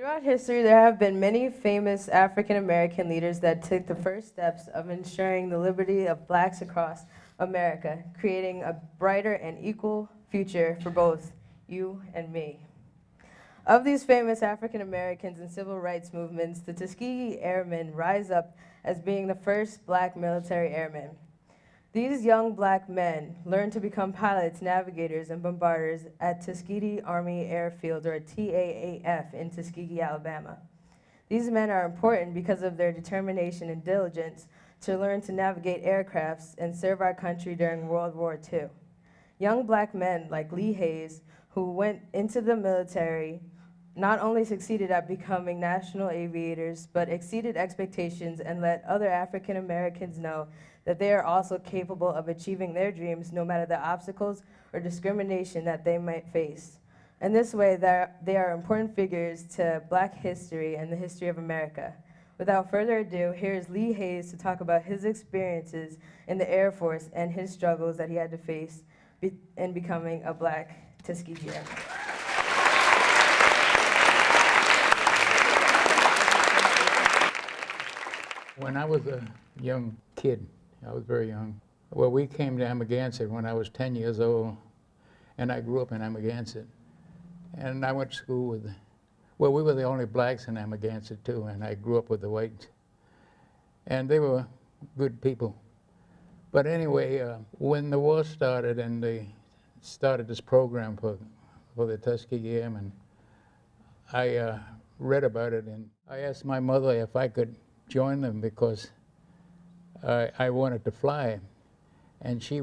Throughout history, there have been many famous African American leaders that took the first steps of ensuring the liberty of blacks across America, creating a brighter and equal future for both you and me. Of these famous African Americans in civil rights movements, the Tuskegee Airmen rise up as being the first black military airmen. These young black men learned to become pilots, navigators, and bombarders at Tuskegee Army Airfield, or TAAF, in Tuskegee, Alabama. These men are important because of their determination and diligence to learn to navigate aircrafts and serve our country during World War II. Young black men like Lee Hayes, who went into the military, not only succeeded at becoming national aviators, but exceeded expectations and let other African Americans know that they are also capable of achieving their dreams no matter the obstacles or discrimination that they might face. In this way, they are important figures to black history and the history of America. Without further ado, here's Lee Hayes to talk about his experiences in the Air Force and his struggles that he had to face in becoming a black Tuskegee Airman. When I was a young kid, I was very young. Well, we came to Amagansett when I was 10 years old, and I grew up in Amagansett. And I went to school with, well, we were the only blacks in Amagansett too, and I grew up with the whites. And they were good people. But anyway, when the war started and they started this program for the Tuskegee Airmen, I read about it, and I asked my mother if I could join them because I wanted to fly, and she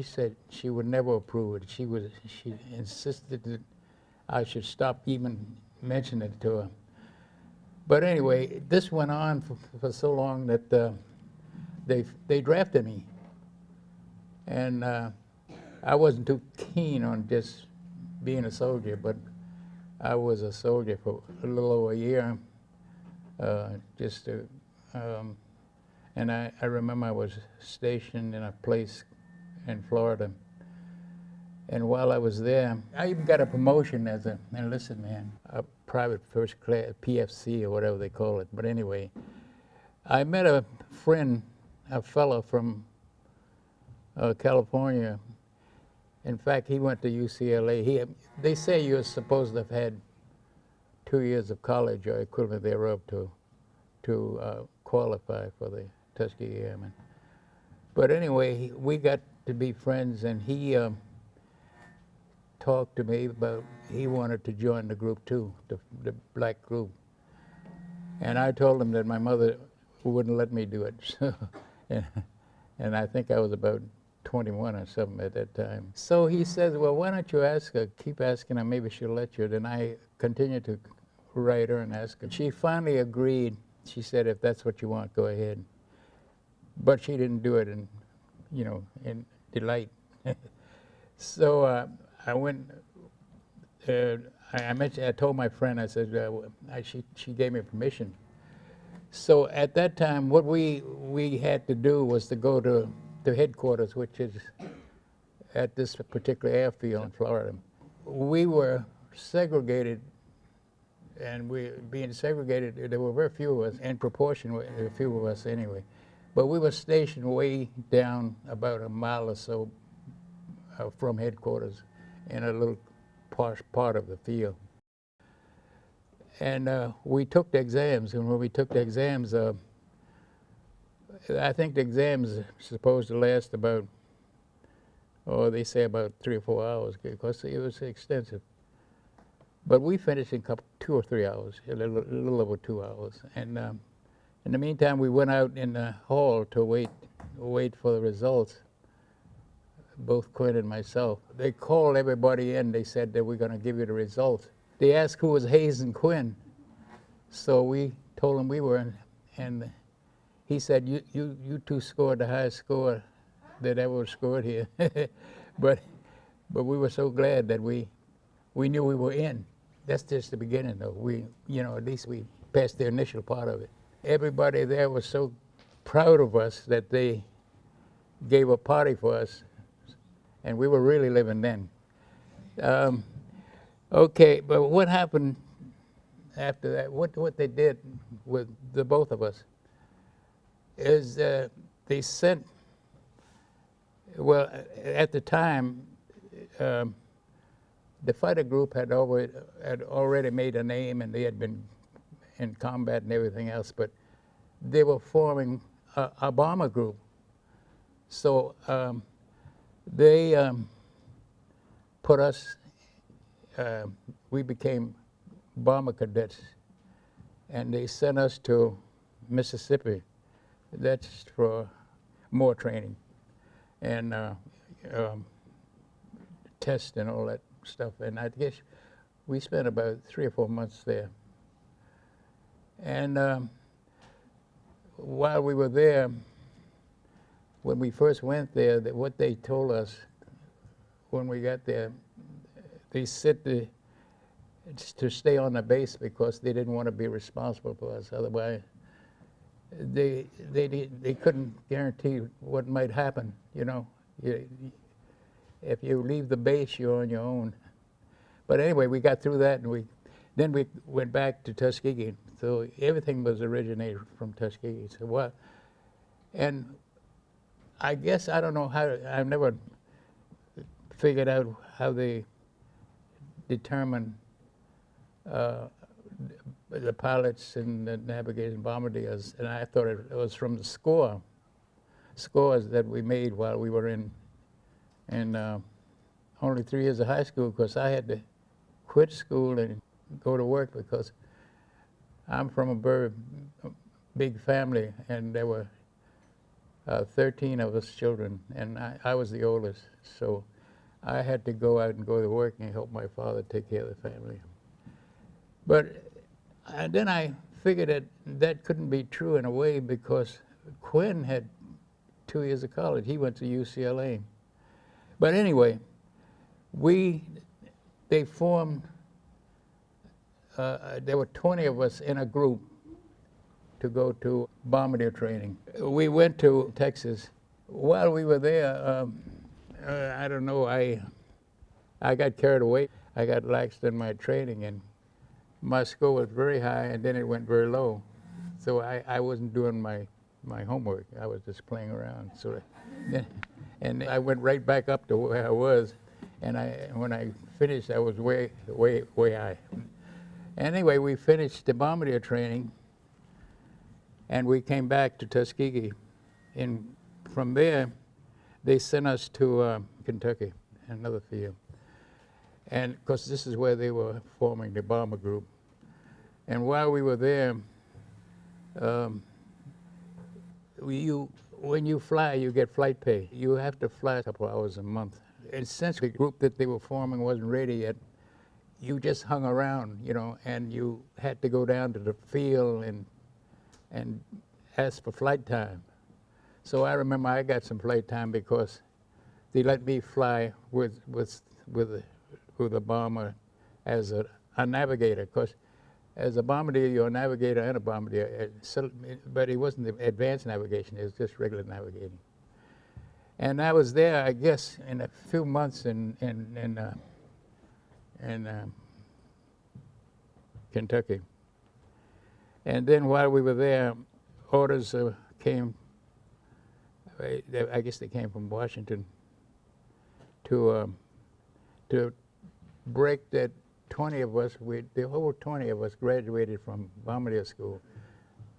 said she would never approve it. She insisted that I should stop even mentioning it to her. But anyway, this went on for so long that they drafted me, and I wasn't too keen on just being a soldier, but I was a soldier for a little over a year, just to. And I remember I was stationed in a place in Florida. And while I was there, I even got a promotion as an enlisted man, a private first class, PFC or whatever they call it. But anyway, I met a friend, a fellow from California. In fact, he went to UCLA. They say you're supposed to have had 2 years of college or equivalent thereof to qualify for the Tuskegee Airmen. But anyway, we got to be friends, and he talked to me about he wanted to join the group too, the black group. And I told him that my mother wouldn't let me do it. So, and I think I was about 21 or something at that time. So he says, well, why don't you ask her, keep asking her, maybe she'll let you. Then I continued to write her and ask her. She finally agreed. She said, if that's what you want, go ahead. But she didn't do it in, in delight. So I went, I told my friend, I said, she gave me permission. So at that time, what we had to do was to go to headquarters, which is at this particular airfield in Florida. We were segregated, and being segregated, there were very few of us, in proportion, a few of us anyway. But we were stationed way down about a mile or so from headquarters in a little posh part of the field. And we took the exams, and when we took the exams, I think the exams are supposed to last about, they say about 3 or 4 hours, because it was extensive. But we finished in 2 or 3 hours, a little over 2 hours. And in the meantime, we went out in the hall to wait for the results, both Quinn and myself. They called everybody in. They said that we're going to give you the results. They asked who was Hayes and Quinn. So we told them we were, and he said, you two scored the highest score that ever scored here. but we were so glad that we knew we were in. That's just the beginning, though. At least we passed the initial part of it. Everybody there was so proud of us that they gave a party for us, and we were really living then. Okay, but what happened after that, what they did with the both of us is they sent, well, at the time, the fighter group had already made a name, and they had been in combat and everything else, but they were forming a bomber group. So they put us, we became bomber cadets, and they sent us to Mississippi. That's for more training and tests and all that stuff. And I guess we spent about 3 or 4 months there. And while we were there, when we first went there, what they told us when we got there, they said to stay on the base because they didn't want to be responsible for us. Otherwise, they couldn't guarantee what might happen. You know, if you leave the base, you're on your own. But anyway, we got through that, and then we went back to Tuskegee. So everything was originated from Tuskegee. So what? And I guess I don't know how. I've never figured out how they determine the pilots and the navigators and bombardiers, and I thought it was from the scores that we made while we were in only 3 years of high school, because I had to quit school and go to work because I'm from a very big family, and there were 13 of us children, and I was the oldest, so I had to go out and go to work and help my father take care of the family. But then I figured that that couldn't be true in a way, because Quinn had 2 years of college. He went to UCLA. But anyway, they formed, there were 20 of us in a group to go to bombardier training. We went to Texas. While we were there, I don't know, I got carried away. I got laxed in my training, and my score was very high, and then it went very low. So I wasn't doing my homework. I was just playing around. And I went right back up to where I was, and when I finished, I was way high. Anyway, we finished the bombardier training, and we came back to Tuskegee. And from there, they sent us to Kentucky, another field. And of course, this is where they were forming the bomber group. And while we were there, when you fly, you get flight pay. You have to fly a couple hours a month. And since the group that they were forming wasn't ready yet, you just hung around, you know, and you had to go down to the field and ask for flight time. So I remember I got some flight time because they let me fly with a bomber as a navigator. Because as a bombardier, you're a navigator and a bombardier. But it wasn't the advanced navigation, it was just regular navigating. And I was there, I guess, in a few months in Kentucky. And then while we were there, orders came, I guess they came from Washington, to break that 20 of us, the whole 20 of us graduated from bombardier school,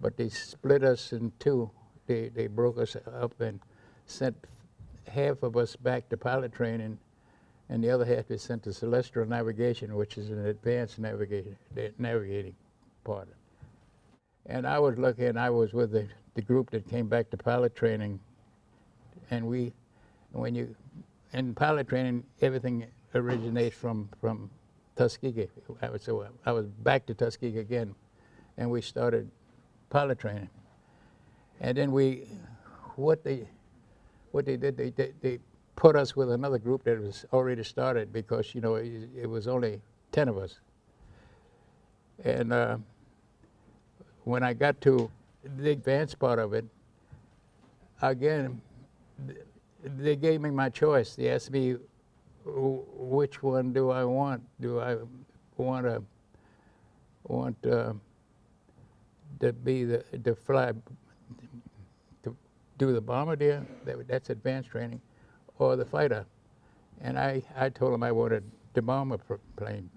but they split us in two. They broke us up and sent half of us back to pilot training, and the other half they sent to celestial navigation, which is an advanced navigating part. And I was lucky, and I was with the group that came back to pilot training. And in pilot training, everything originates from Tuskegee. So I was back to Tuskegee again, and we started pilot training. And then what they did, they put us with another group that was already started, because, you know, it was only 10 of us. And when I got to the advanced part of it, again, they gave me my choice. They asked me, which one do I want? Do I want want to be to fly, to do the bombardier, that's advanced training, or the fighter. And I told him I wanted the bomber plane.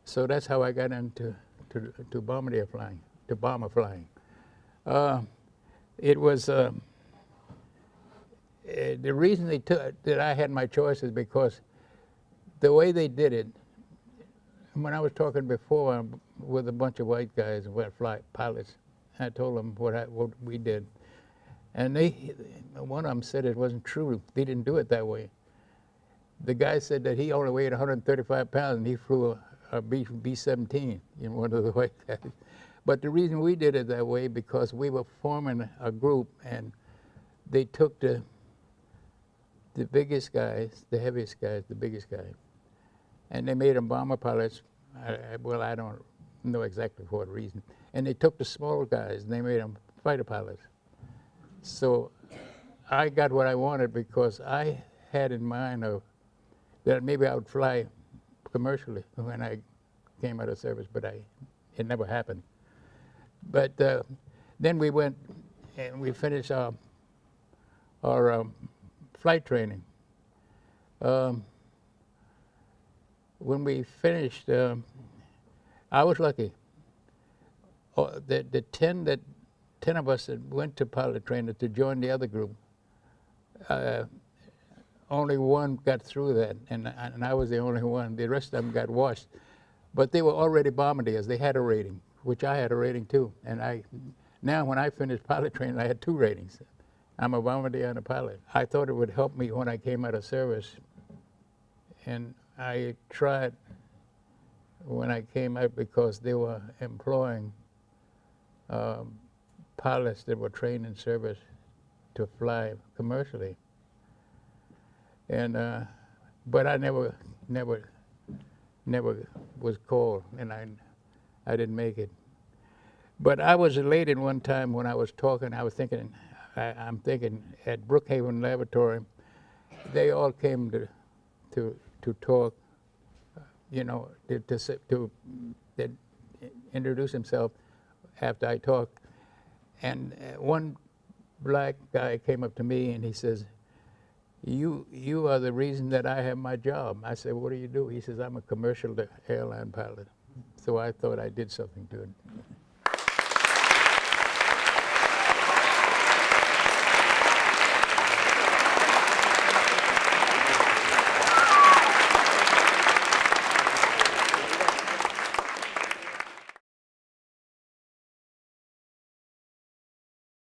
So that's how I got into to bombardier flying, to bomber flying. It was the reason they took that I had my choice is because the way they did it. When I was talking before with a bunch of white guys and flight pilots, I told them what we did, and one of them said it wasn't true. They didn't do it that way. The guy said that he only weighed 135 pounds and he flew a B-17, one of the white guys. But the reason we did it that way because we were forming a group and they took the biggest guys, the heaviest guys, the biggest guy, and they made them bomber pilots. Well, I don't know exactly for what reason. And they took the small guys and they made them fighter pilots. So I got what I wanted because I had in mind that maybe I would fly commercially when I came out of service, but it never happened. But then we went and we finished our flight training. When we finished, I was lucky. The 10 of us that went to pilot training to join the other group, only one got through that, and I was the only one. The rest of them got washed. But they were already bombardiers. They had a rating, which I had a rating too. And now when I finished pilot training, I had 2 ratings. I'm a bombardier and a pilot. I thought it would help me when I came out of service. And I tried when I came out because they were employing pilots that were trained in service to fly commercially. And but I never was called, and I didn't make it. But I was elated one time when I was talking. I was thinking, I'm thinking at Brookhaven Laboratory, they all came to talk, to introduce himself after I talked. And one black guy came up to me and he says, you are the reason that I have my job. I said, what do you do? He says, I'm a commercial airline pilot. So I thought I did something to it.